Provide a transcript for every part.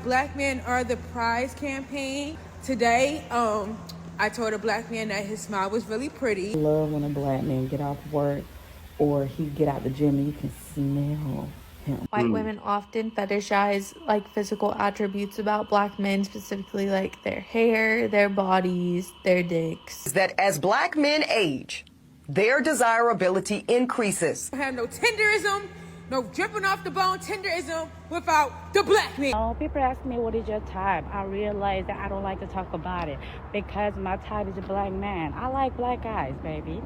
Black men are the prize campaign. Today, I told a black man that his smile was really pretty. Love when a black man get off work or he get out the gym and you can smell him. White women often fetishize like physical attributes about black men, specifically like their hair, their bodies, their dicks. That as black men age, their desirability increases. I have no tenderism, no dripping off the bone tenderism without the black man. People ask me, what is your type? I realize that I don't like to talk about it because my type is a black man. I like black guys, baby.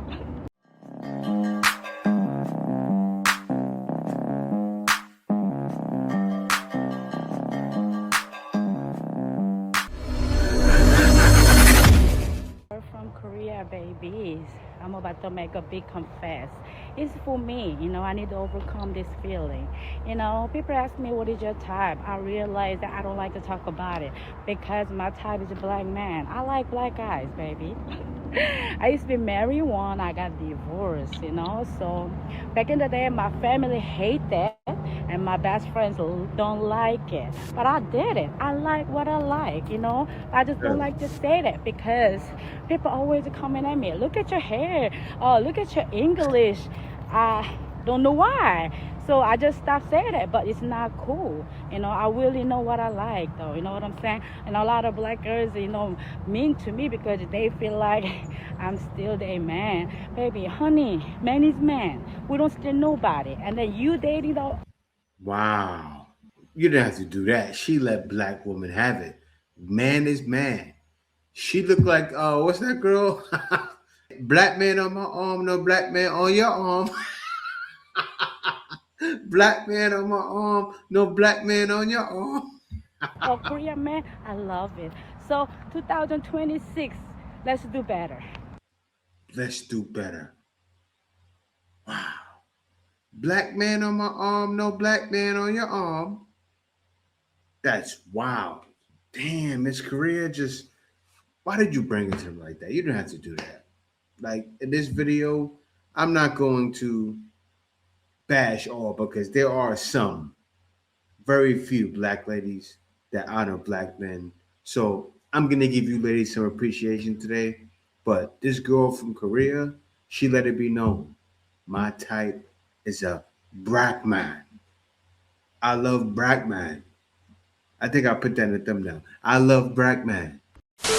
From Korea, babies. I'm about to make a big confess. It's for me, I need to overcome this feeling. People ask me, what is your type? I realize that I don't like to talk about it because my type is a black man. I like black guys, baby. I used to be married one, I got divorced, so back in the day, my family hate that and my best friends don't like it, but I did it. I like what I like, I just don't like to say that because people always coming at me, look at your hair, look at your English. I don't know why, so I just stopped saying that, but it's not cool. I really know what I like, though. You know what I'm saying? And a lot of black girls, mean to me because they feel like I'm still their man. Baby, honey, man is man. We don't steal nobody. And then you dating the... Wow. You didn't have to do that. She let black woman have it. Man is man. She looked like, what's that girl? Black man on my arm, no black man on your arm. Black man on my arm, no black man on your arm. Oh, Korean man, I love it. So 2026, let's do better. Let's do better. Wow. Black man on my arm, no black man on your arm. That's wow. Damn, Miss Korea just, why did you bring it to him like that? You didn't have to do that. Like in this video, I'm not going to bash all because there are some, very few black ladies that honor black men. So I'm gonna give you ladies some appreciation today. But this girl from Korea, she let it be known. My type is a black man. I love black man. I think I put that in the thumbnail. I love black man.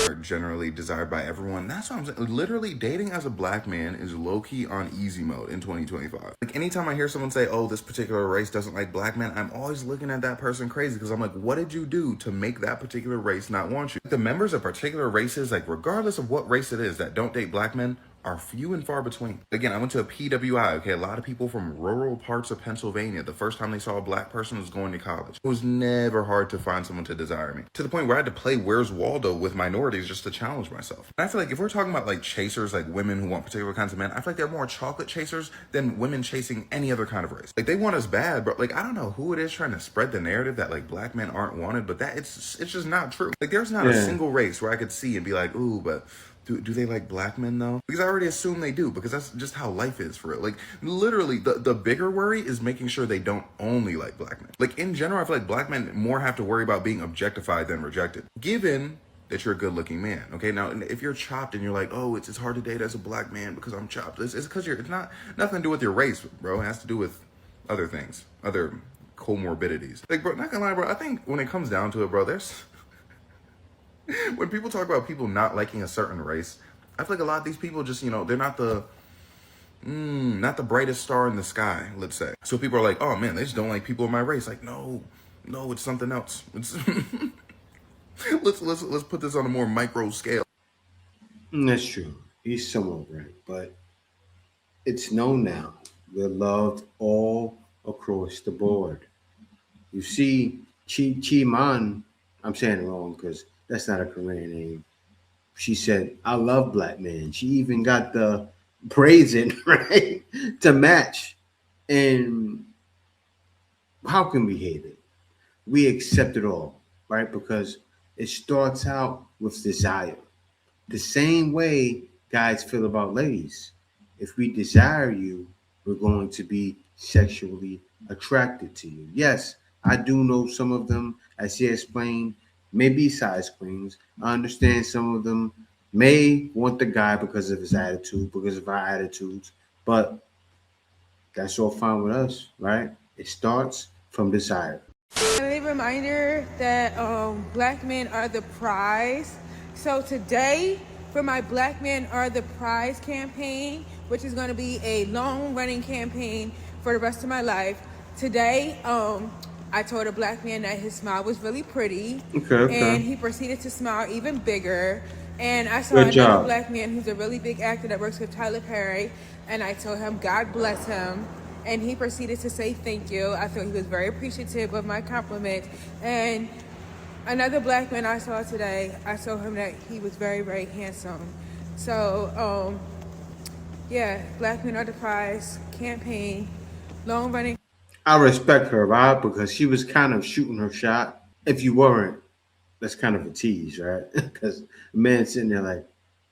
Are generally desired by everyone. That's what I'm saying. Literally, dating as a black man is low-key on easy mode in 2025. Like, anytime I hear someone say, oh, this particular race doesn't like black men, I'm always looking at that person crazy because I'm like, what did you do to make that particular race not want you? The members of particular races, like regardless of what race it is, that don't date black men are few and far between. Again, I went to a PWI, okay? A lot of people from rural parts of Pennsylvania, the first time they saw a black person was going to college. It was never hard to find someone to desire me. To the point where I had to play Where's Waldo with minorities just to challenge myself. And I feel like if we're talking about like chasers, like women who want particular kinds of men, I feel like they're more chocolate chasers than women chasing any other kind of race. Like they want us bad, but like I don't know who it is trying to spread the narrative that like black men aren't wanted, but that it's just not true. Like there's not a single race where I could see and be like, ooh, but do they like black men though? Because I already assume they do, because that's just how life is for it. Like literally the bigger worry is making sure they don't only like black men. Like in general, I feel like black men more have to worry about being objectified than rejected. Given that you're a good looking man. Okay. Now, if you're chopped and you're like, oh, it's hard to date as a black man because I'm chopped. It's because it's not nothing to do with your race, bro. It has to do with other things, other comorbidities. Like, bro, not gonna lie, bro. I think when it comes down to it, bro, when people talk about people not liking a certain race, I feel like a lot of these people just, they're not the brightest star in the sky, let's say. So people are like, oh man, they just don't like people of my race. Like, no, it's something else. It's let's put this on a more micro scale. That's true. He's somewhat right, but it's known now. We're loved all across the board. You see, Chi Man, I'm saying it wrong because that's not a Korean name. She said, I love black men. She even got the braids in, right? To match. And how can we hate it? We accept it all, right? Because it starts out with desire. The same way guys feel about ladies. If we desire you, we're going to be sexually attracted to you. Yes, I do know some of them, as she explained, may be size queens. I understand some of them may want the guy because of his attitude, because of our attitudes, but that's all fine with us, right? It starts from desire. A reminder that black men are the prize. So today, for my Black Men Are the Prize campaign, which is going to be a long-running campaign for the rest of my life, today I told a black man that his smile was really pretty, and he proceeded to smile even bigger. And I saw another black man who's a really big actor that works with Tyler Perry, and I told him God bless him. And he proceeded to say thank you. I thought he was very appreciative of my compliment. And another black man I saw today, I told him that he was very, very handsome. So, yeah, Black Men Are the Prize campaign, long running. I respect her, right? Because she was kind of shooting her shot. If you weren't, that's kind of a tease, right? Because a man sitting there like,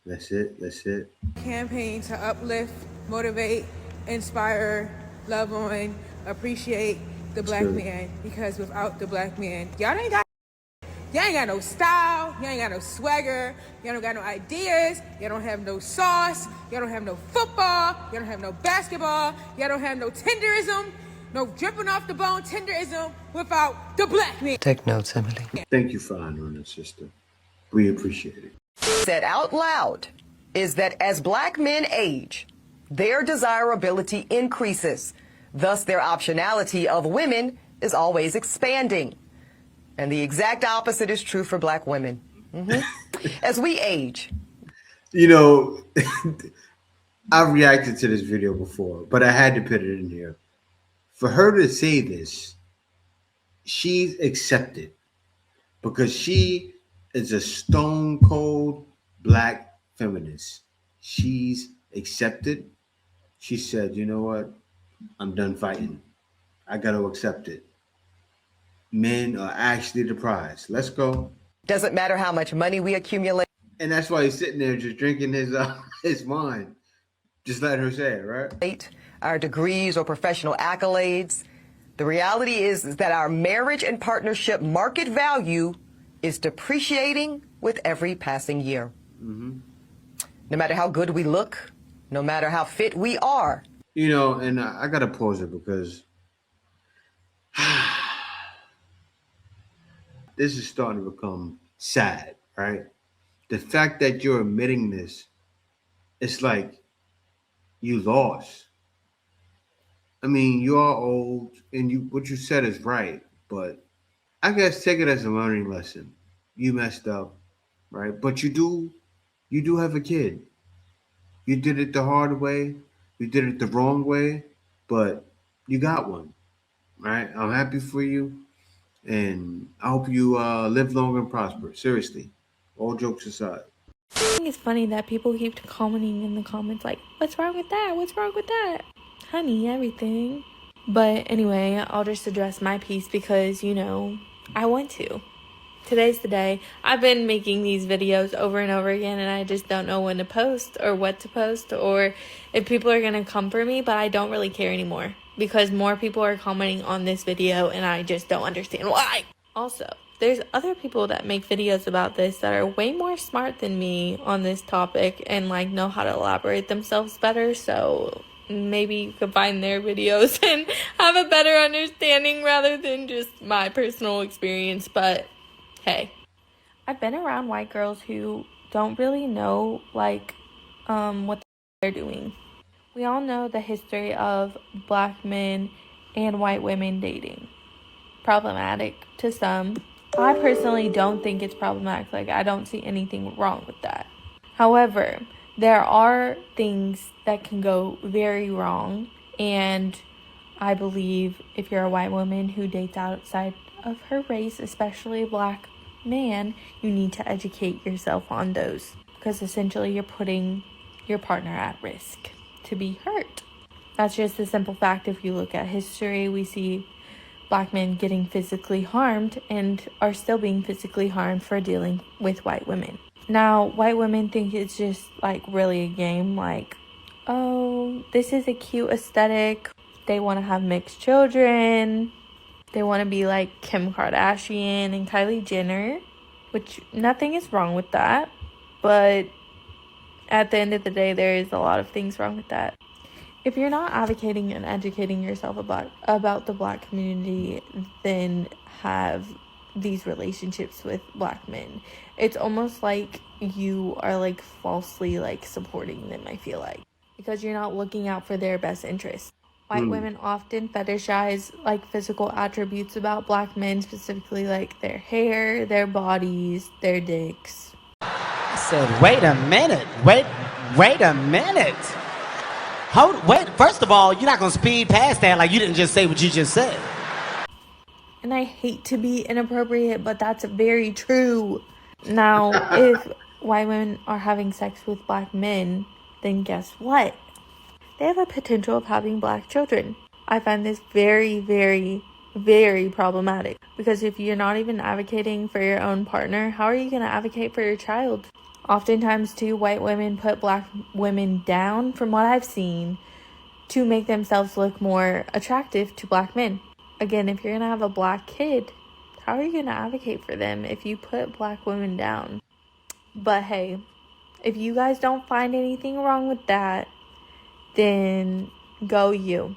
that's it. Campaign to uplift, motivate, inspire, love on, appreciate the black man. Because without the black man, y'all ain't got no style, y'all ain't got no swagger, y'all don't got no ideas, y'all don't have no sauce, y'all don't have no football, y'all don't have no basketball, y'all don't have no tenderism, no dripping off the bone tenderism without the black man. Take notes, Emily. Thank you for honoring us, sister. We appreciate it. Said out loud is that as black men age, their desirability increases. Thus, their optionality of women is always expanding. And the exact opposite is true for black women. As we age. You know, I've reacted to this video before, but I had to put it in here. For her to say this, she's accepted because she is a stone cold black feminist. She's accepted. She said, you know what? I'm done fighting. I got to accept it. Men are actually the prize. Let's go. Doesn't matter how much money we accumulate. And that's why he's sitting there just drinking his wine. Just let her say it, right? Our degrees or professional accolades. The reality is that our marriage and partnership market value is depreciating with every passing year. No matter how good we look, no matter how fit we are. You know, and I got to pause it because this is starting to become sad, right? The fact that you're admitting this, it's like you lost. I mean, you are old, and what you said is right, but I guess take it as a learning lesson. You messed up, right? But you do have a kid. You did it the hard way, you did it the wrong way, but you got one, right? I'm happy for you, and I hope you live long and prosper. Seriously, all jokes aside. I think it's funny that people keep commenting in the comments like, what's wrong with that? What's wrong with that? Honey, everything. But anyway, I'll just address my piece because, you know, I want to. Today's the day. I've been making these videos over and over again, and I just don't know when to post or what to post or if people are going to come for me, but I don't really care anymore because more people are commenting on this video, and I just don't understand why. Also, there's other people that make videos about this that are way more smart than me on this topic and like know how to elaborate themselves better, so maybe you could find their videos and have a better understanding rather than just my personal experience. But hey, I've been around white girls who don't really know like what they're doing. We all know the history of black men and white women dating. Problematic to some. I personally don't think it's problematic. Like, I don't see anything wrong with that. However, there are things that can go very wrong, and I believe if you're a white woman who dates outside of her race, especially a black man, you need to educate yourself on those, because essentially you're putting your partner at risk to be hurt. That's just a simple fact. If you look at history, we see black men getting physically harmed and are still being physically harmed for dealing with white women. Now, white women think it's just like really a game, like, oh, this is a cute aesthetic. They want to have mixed children. They want to be like Kim Kardashian and Kylie Jenner, which nothing is wrong with that. But at the end of the day, there is a lot of things wrong with that. If you're not advocating and educating yourself about the Black community, then have these relationships with Black men. It's almost like you are like falsely like supporting them, I feel like, because you're not looking out for their best interests. White women often fetishize like physical attributes about Black men, specifically like their hair, their bodies, their dicks. I said, wait a minute. Wait a minute. Wait, first of all, you're not going to speed past that like you didn't just say what you just said. And I hate to be inappropriate, but that's very true. Now, if white women are having sex with Black men, then guess what? They have a potential of having Black children. I find this very, very, very problematic. Because if you're not even advocating for your own partner, how are you going to advocate for your child? Oftentimes, too, white women put Black women down, from what I've seen, to make themselves look more attractive to Black men. Again, if you're going to have a Black kid, how are you going to advocate for them if you put Black women down? But hey, if you guys don't find anything wrong with that, then go you.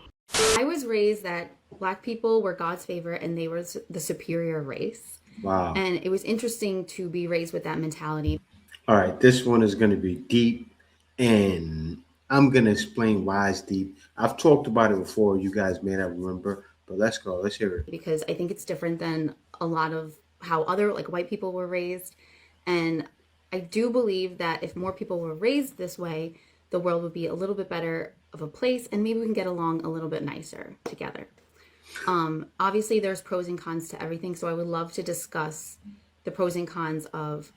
I was raised that Black people were God's favorite and they were the superior race. Wow. And it was interesting to be raised with that mentality. All right, this one is going to be deep, and I'm going to explain why it's deep. I've talked about it before. You guys may not remember, but let's go. Let's hear it. Because I think it's different than a lot of how other like white people were raised. And I do believe that if more people were raised this way, the world would be a little bit better of a place, and maybe we can get along a little bit nicer together. Obviously, there's pros and cons to everything, so I would love to discuss the pros and cons of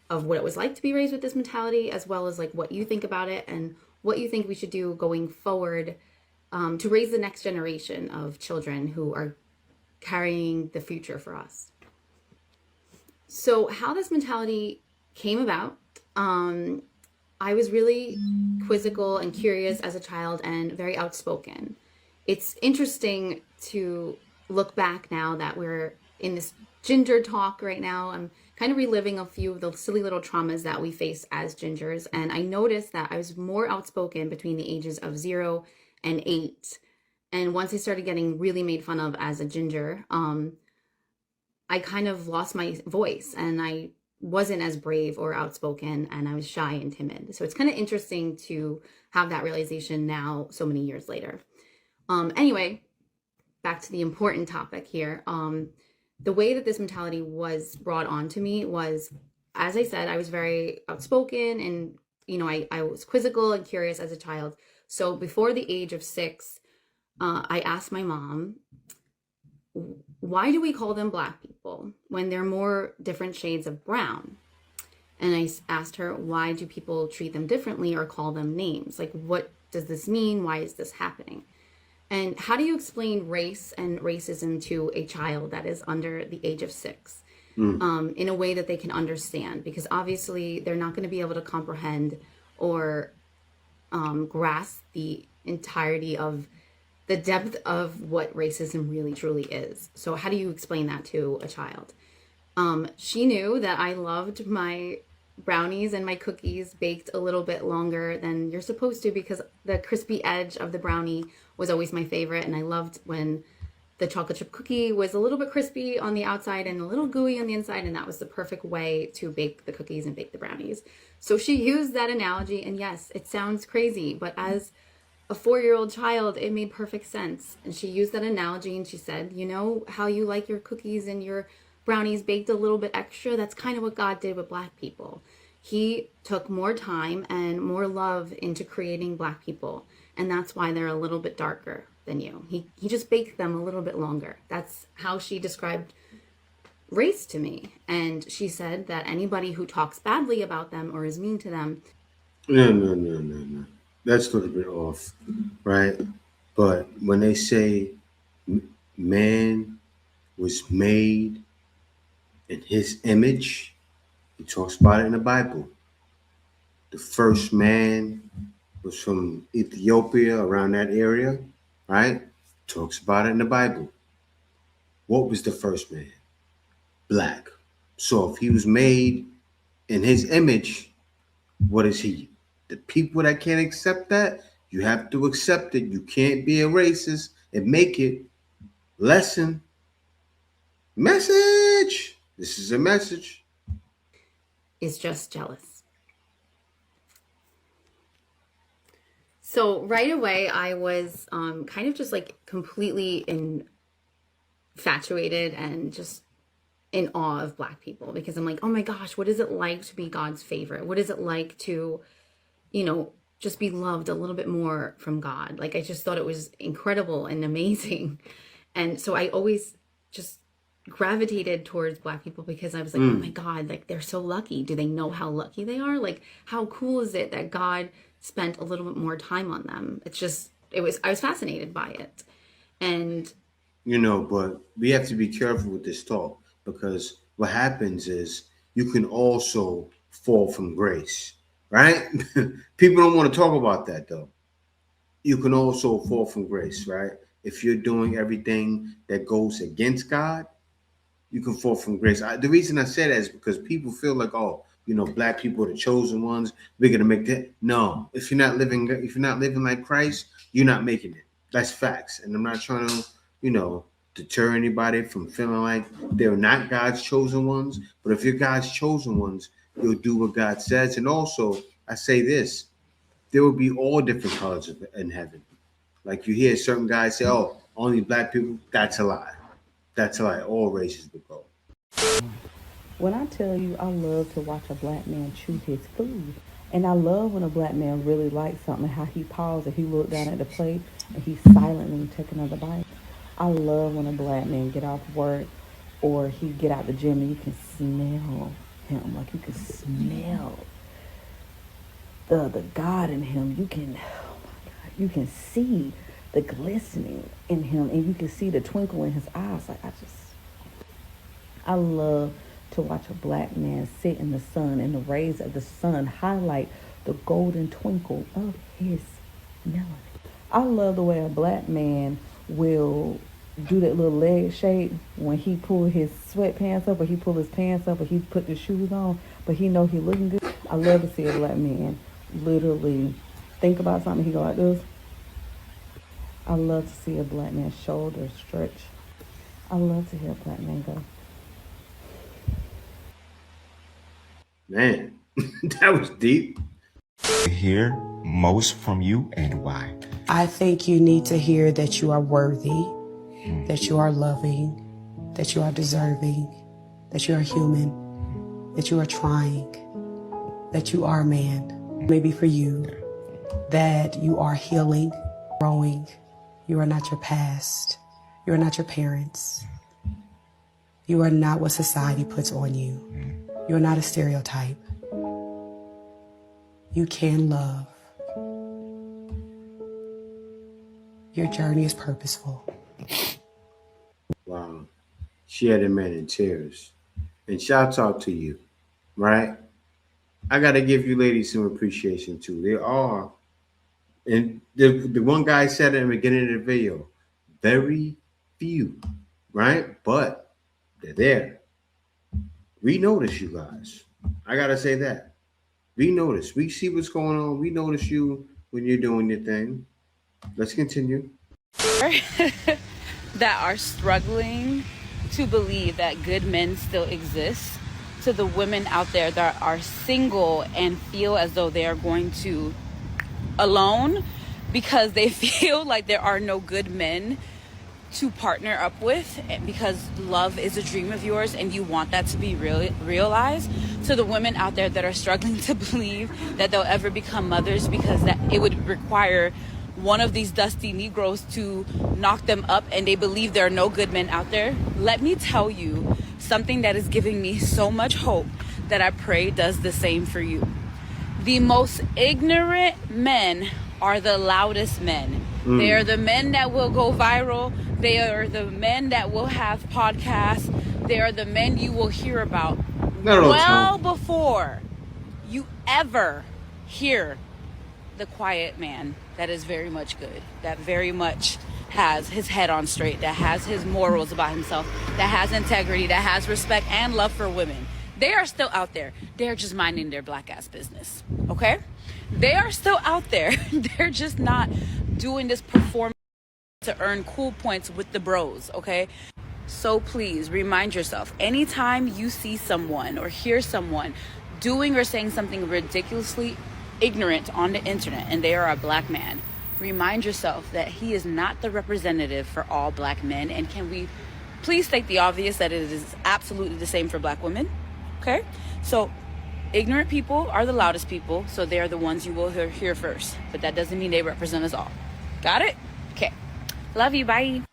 what it was like to be raised with this mentality, as well as like what you think about it and what you think we should do going forward to raise the next generation of children who are carrying the future for us. So how this mentality came about, I was really quizzical and curious as a child and very outspoken. It's interesting to look back now that we're in this ginger talk right now. I'm kind of reliving a few of the silly little traumas that we face as gingers. And I noticed that I was more outspoken between the ages of 0 and 8. And once I started getting really made fun of as a ginger, I kind of lost my voice and I wasn't as brave or outspoken, and I was shy and timid. So it's kind of interesting to have that realization now, so many years later. Anyway, back to the important topic here. The way that this mentality was brought on to me was, as I said, I was very outspoken and, you know, I was quizzical and curious as a child. So before the age of 6, I asked my mom, why do we call them Black people when they're more different shades of brown? And I asked her, why do people treat them differently or call them names? Like, what does this mean? Why is this happening? And how do you explain race and racism to a child that is under the age of 6 in a way that they can understand? Because obviously they're not going to be able to comprehend or grasp the entirety of the depth of what racism really truly is. So how do you explain that to a child? She knew that I loved my brownies and my cookies baked a little bit longer than you're supposed to, because the crispy edge of the brownie was always my favorite. And I loved when the chocolate chip cookie was a little bit crispy on the outside and a little gooey on the inside. And that was the perfect way to bake the cookies and bake the brownies. So she used that analogy. And yes, it sounds crazy, but as a 4-year-old child, it made perfect sense. And she used that analogy and she said, you know how you like your cookies and your brownies baked a little bit extra? That's kind of what God did with Black people. He took more time and more love into creating Black people. And that's why they're a little bit darker than you. He just baked them a little bit longer. That's how she described race to me. And she said that anybody who talks badly about them or is mean to them. No. That's a little bit off, right? But when they say man was made in his image, he talks about it in the Bible. The first man was from Ethiopia, around that area, right? Talks about it in the Bible. What was the first man? Black. So if he was made in his image, what is he? The people that can't accept that, you have to accept it. You can't be a racist and make it. Lesson. Message. This is a message. Is just jealous. So right away, I was kind of just like completely infatuated and just in awe of Black people, because I'm like, oh my gosh, what is it like to be God's favorite? What is it like to, just be loved a little bit more from God? Like, I just thought it was incredible and amazing. And so I always just gravitated towards Black people, because I was like, oh my God, like, they're so lucky. Do they know how lucky they are? Like, how cool is it that God spent a little bit more time on them? I was fascinated by it. And but we have to be careful with this talk, because what happens is you can also fall from grace, right? People don't want to talk about that, though. You can also fall from grace, right? If you're doing everything that goes against God, you can fall from grace. The reason I say that is because people feel like, Black people are the chosen ones. We're gonna make that. No, if you're not living like Christ, you're not making it. That's facts. And I'm not trying to, deter anybody from feeling like they're not God's chosen ones. But if you're God's chosen ones, you'll do what God says. And also, I say this: there will be all different colors in heaven. Like, you hear certain guys say, "Oh, only Black people." That's a lie. That's a lie. All races will go. When I tell you I love to watch a Black man chew his food, and I love when a Black man really likes something, how he pauses and he look down at the plate and he silently take another bite. I love when a Black man get off work or he get out the gym and you can smell him. Like, you can smell the God in him. You can, oh my God, you can see the glistening in him, and you can see the twinkle in his eyes. Like, I love to watch a Black man sit in the sun, and the rays of the sun highlight the golden twinkle of his melody. I love the way a Black man will do that little leg shake when he pull his sweatpants up, or he pull his pants up, or he put the shoes on, but he know he looking good. I love to see a Black man literally think about something, he go like this. I love to see a Black man's shoulders stretch. I love to hear a Black man go. Man, that was deep. Hear most from you, and why? I think you need to hear that you are worthy, that you are loving, that you are deserving, that you are human, that you are trying, that you are a man. Maybe for you, that you are healing, growing. You are not your past. You are not your parents. You are not what society puts on you. You are not a stereotype. You can love. Your journey is purposeful. Wow. She had a man in tears. And shouts out to you, right? I got to give you ladies some appreciation too. There are, and the one guy said it in the beginning of the video, very few, right? But they're there. We notice you guys. I got to say that. We notice. We see what's going on. We notice you when you're doing your thing. Let's continue. That are struggling to believe that good men still exist. To the women out there that are single and feel as though they are going to alone because they feel like there are no good men to partner up with, because love is a dream of yours and you want that to be realized. To the women out there that are struggling to believe that they'll ever become mothers, because that it would require one of these dusty Negroes to knock them up, and they believe there are no good men out there. Let me tell you something that is giving me so much hope, that I pray does the same for you. The most ignorant men are the loudest men. They are the men that will go viral. They are the men that will have podcasts. They are the men you will hear about well before you ever hear the quiet man that is very much good, that very much has his head on straight, that has his morals about himself, that has integrity, that has respect and love for women. They are still out there. They're just minding their black ass business. Okay? They are still out there. They're just not doing this performance to earn cool points with the bros. Okay? So please remind yourself, anytime you see someone or hear someone doing or saying something ridiculously ignorant on the internet and they are a black man, remind yourself that he is not the representative for all black men. And can we please state the obvious that it is absolutely the same for black women? Okay? So ignorant people are the loudest people, so they're the ones you will hear first. But that doesn't mean they represent us all. Got it? Okay. Love you. Bye.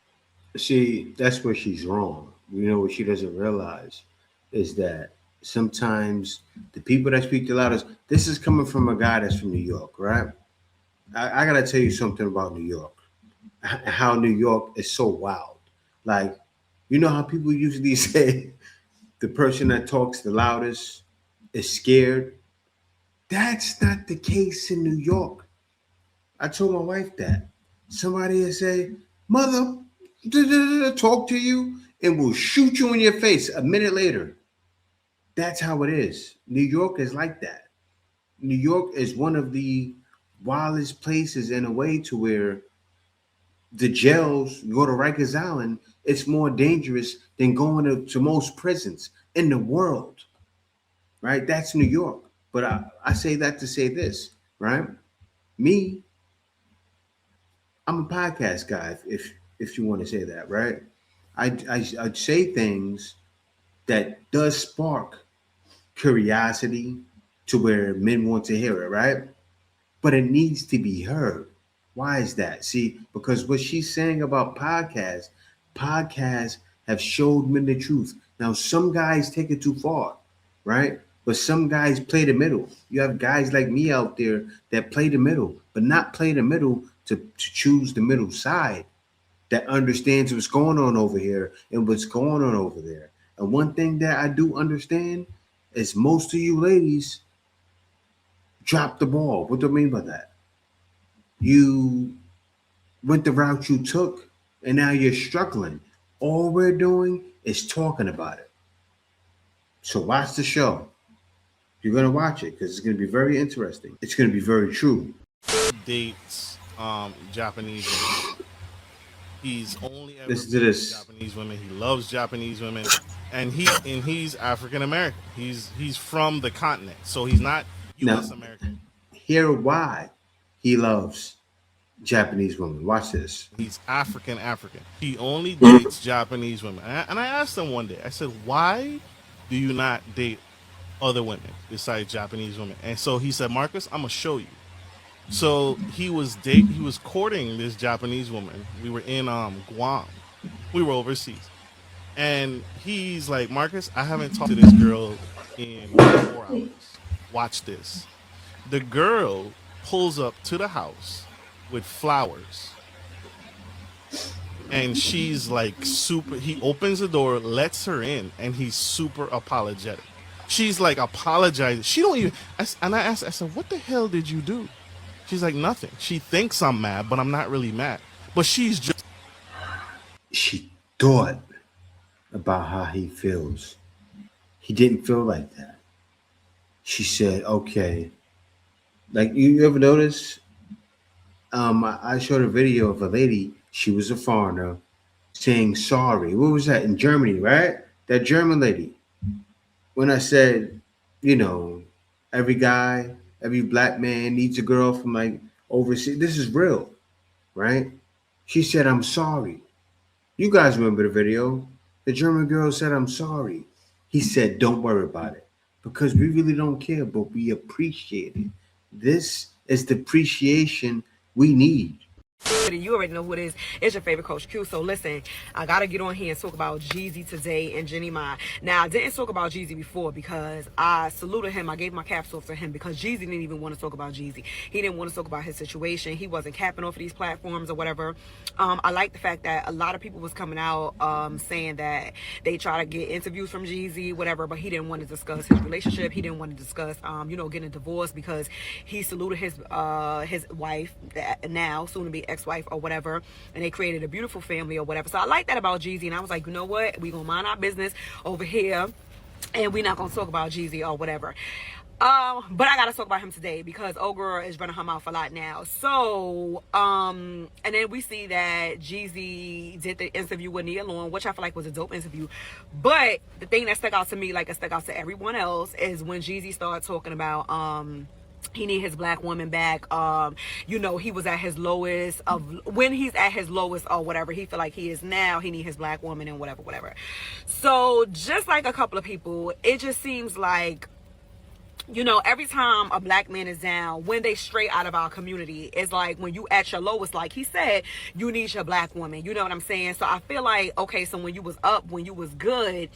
See, that's where she's wrong. You know what she doesn't realize is that sometimes the people that speak the loudest, this is coming from a guy that's from New York, right? I gotta tell you something about New York. How New York is so wild. Like, you know how people usually say the person that talks the loudest is scared? That's not the case in New York. I told my wife that. Somebody will say, "Mother, talk to you," and will shoot you in your face a minute later. That's how it is. New York is like that. New York is one of the wildest places in a way to where the jails, go to Rikers Island, it's more dangerous than going to most prisons in the world, right? That's New York. But I say that to say this, right? Me, I'm a podcast guy, if you want to say that, right? I say things that does spark curiosity to where men want to hear it, right? But it needs to be heard. Why is that? See, because what she's saying about podcasts have showed men the truth. Now, some guys take it too far, right? But some guys play the middle. You have guys like me out there that play the middle, but not play the middle to choose the middle side, that understands what's going on over here and what's going on over there. And one thing that I do understand is most of you ladies drop the ball. What do I mean by that? You went the route you took, and now you're struggling. All we're doing is talking about it. So watch the show. You're going to watch it because it's going to be very interesting. It's going to be very true. Dates Japanese women. He's only ever Listen to this. Japanese women. He loves Japanese women, and he's African American. He's from the continent, so he's not U.S. American. Hear why he loves Japanese women. Watch this. He's African. He only dates Japanese women. And I asked him one day, I said, why do you not date other women besides Japanese women? And so he said, Marcus, I'm gonna show you. So he was courting this Japanese woman. We were in Guam. We were overseas. And he's like, Marcus, I haven't talked to this girl in 4 hours. Watch this. The girl pulls up to the house with flowers. And she's like super, he opens the door, lets her in, and he's super apologetic. She's like apologizing. She don't even, and I asked, I said, what the hell did you do? She's like, nothing. She thinks I'm mad, but I'm not really mad. But she's just. She thought about how he feels. He didn't feel like that. She said, okay. Like, you ever notice? I showed a video of a lady, she was a foreigner, saying sorry. What was that? In Germany, right? That German lady. When I said, you know, every guy, every black man needs a girl from like overseas. This is real, right? She said, I'm sorry. You guys remember the video? The German girl said, I'm sorry. He said, don't worry about it because we really don't care, but we appreciate it. This is the appreciation we need. You already know who it is. It's your favorite Coach Q. So listen, I gotta get on here and talk about Jeezy today and Jenny Mai. Now, I didn't talk about Jeezy before because I saluted him. I gave my caps off to him because Jeezy didn't even want to talk about Jeezy. He didn't want to talk about his situation. He wasn't capping off of these platforms or whatever. I like the fact that a lot of people was coming out saying that they try to get interviews from Jeezy, whatever, but he didn't want to discuss his relationship. He didn't want to discuss, getting a divorce because he saluted his wife, now soon to be ex-wife or whatever, and they created a beautiful family or whatever. So I like that about Jeezy, and I was like, you know what, we gonna mind our business over here, and we're not gonna talk about Jeezy or whatever. But I gotta talk about him today because old girl is running her mouth a lot now. So, and then we see that Jeezy did the interview with Nia Long, which I feel like was a dope interview. But the thing that stuck out to me, like it stuck out to everyone else, is when Jeezy started talking about, he need his black woman back. You know, he was at his lowest of when he's at his lowest or whatever he feel like he is now, he need his black woman and whatever. So just like a couple of people, it just seems like, you know, every time a black man is down, when they stray out of our community, it's like when you at your lowest, like he said, you need your black woman. You know what I'm saying? So I feel like, okay, so when you was up, when you was good,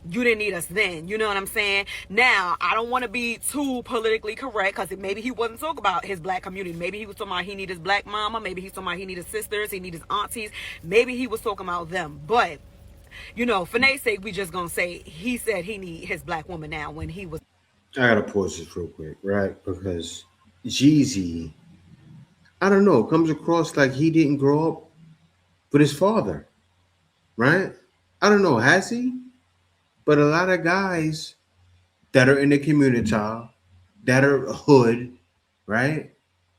you didn't need us then. You know what I'm saying? Now, I don't want to be too politically correct because maybe he wasn't talking about his black community. Maybe he was talking about he need his black mama. Maybe he's talking about he need his sisters. He need his aunties. Maybe he was talking about them. But, you know, for Nate's sake, we just going to say he said he need his black woman now when he was. I gotta pause this real quick, right? Because Jeezy, I don't know, comes across like he didn't grow up with his father, right? I don't know, has he? But a lot of guys that are in the community, that are hood, right?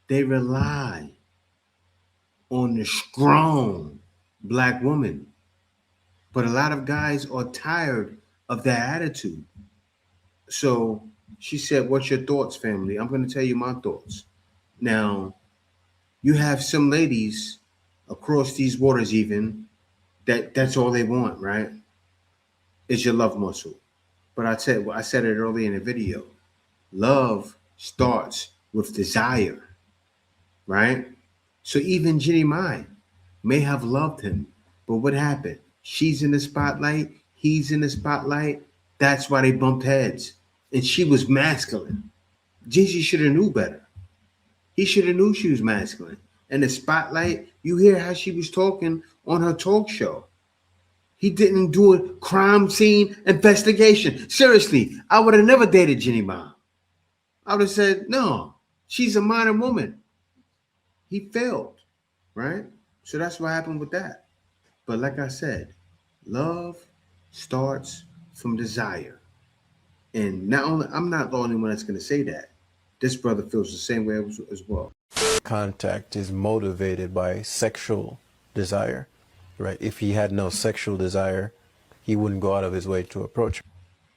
They rely on the strong black woman. But a lot of guys are tired of that attitude. So she said, what's your thoughts, family? I'm going to tell you my thoughts. Now, you have some ladies across these waters even that's all they want, right? Is your love muscle. But I said it earlier in the video. Love starts with desire, right? So even Jenny Mai may have loved him, but what happened? She's in the spotlight, he's in the spotlight. That's why they bumped heads. And she was masculine. Jeezy should have knew better. He should have knew she was masculine. And the spotlight, you hear how she was talking on her talk show. He didn't do a crime scene investigation. Seriously, I would have never dated Jenny Ma. I would have said, no, she's a modern woman. He failed, right? So that's what happened with that. But like I said, love starts from desire. And not only, I'm not the only one that's going to say that. This brother feels the same way as well. Contact is motivated by sexual desire, right? If he had no sexual desire, he wouldn't go out of his way to approach her.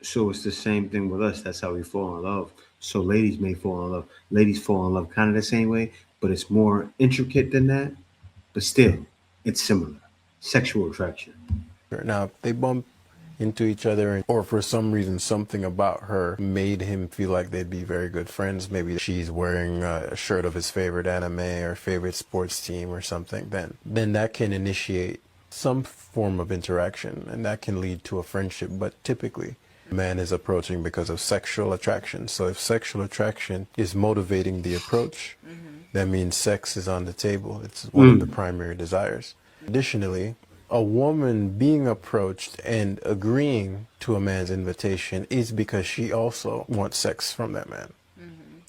So it's the same thing with us. That's how we fall in love. So ladies may fall in love. Ladies fall in love kind of the same way, but it's more intricate than that. But still, it's similar. Sexual attraction. Now, if they bump into each other, or for some reason something about her made him feel like they'd be very good friends, maybe she's wearing a shirt of his favorite anime or favorite sports team or something, then that can initiate some form of interaction, and that can lead to a friendship. But typically, a man is approaching because of sexual attraction. So if sexual attraction is motivating the approach, that means sex is on the table. It's one of the primary desires. Additionally, a woman being approached and agreeing to a man's invitation is because she also wants sex from that man.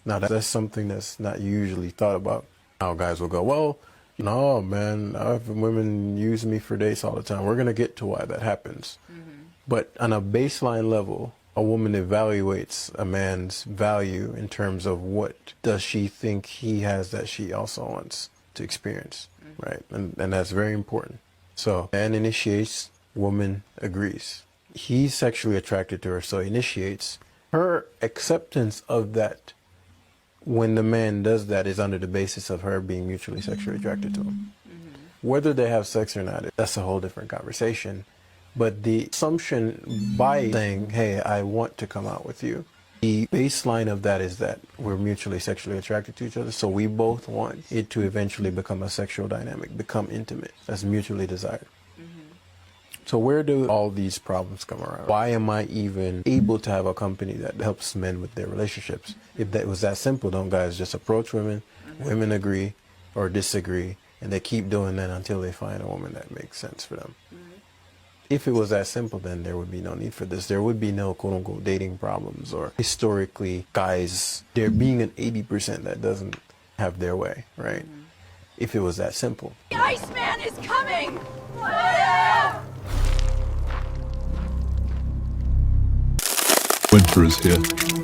Now, that's something that's not usually thought about. How guys will go, well, no, man, women use me for dates all the time. We're going to get to why that happens. But on a baseline level, a woman evaluates a man's value in terms of what does she think he has that she also wants to experience, right? And that's very important. So man initiates, woman agrees. He's sexually attracted to her, so he initiates. Her acceptance of that when the man does that is under the basis of her being mutually sexually attracted to him. Whether they have sex or not, that's a whole different conversation. But the assumption by saying, hey, I want to come out with you, the baseline of that is that we're mutually sexually attracted to each other, so we both want it to eventually become a sexual dynamic, become intimate. That's mutually desired. So where do all these problems come around? Why am I even able to have a company that helps men with their relationships? If that was that simple, don't guys just approach women, women agree or disagree, and they keep doing that until they find a woman that makes sense for them? If it was that simple, then there would be no need for this. There would be no quote-unquote dating problems, or historically guys, there being an 80% that doesn't have their way, right? if it was that simple. The Iceman is coming! Winter is here.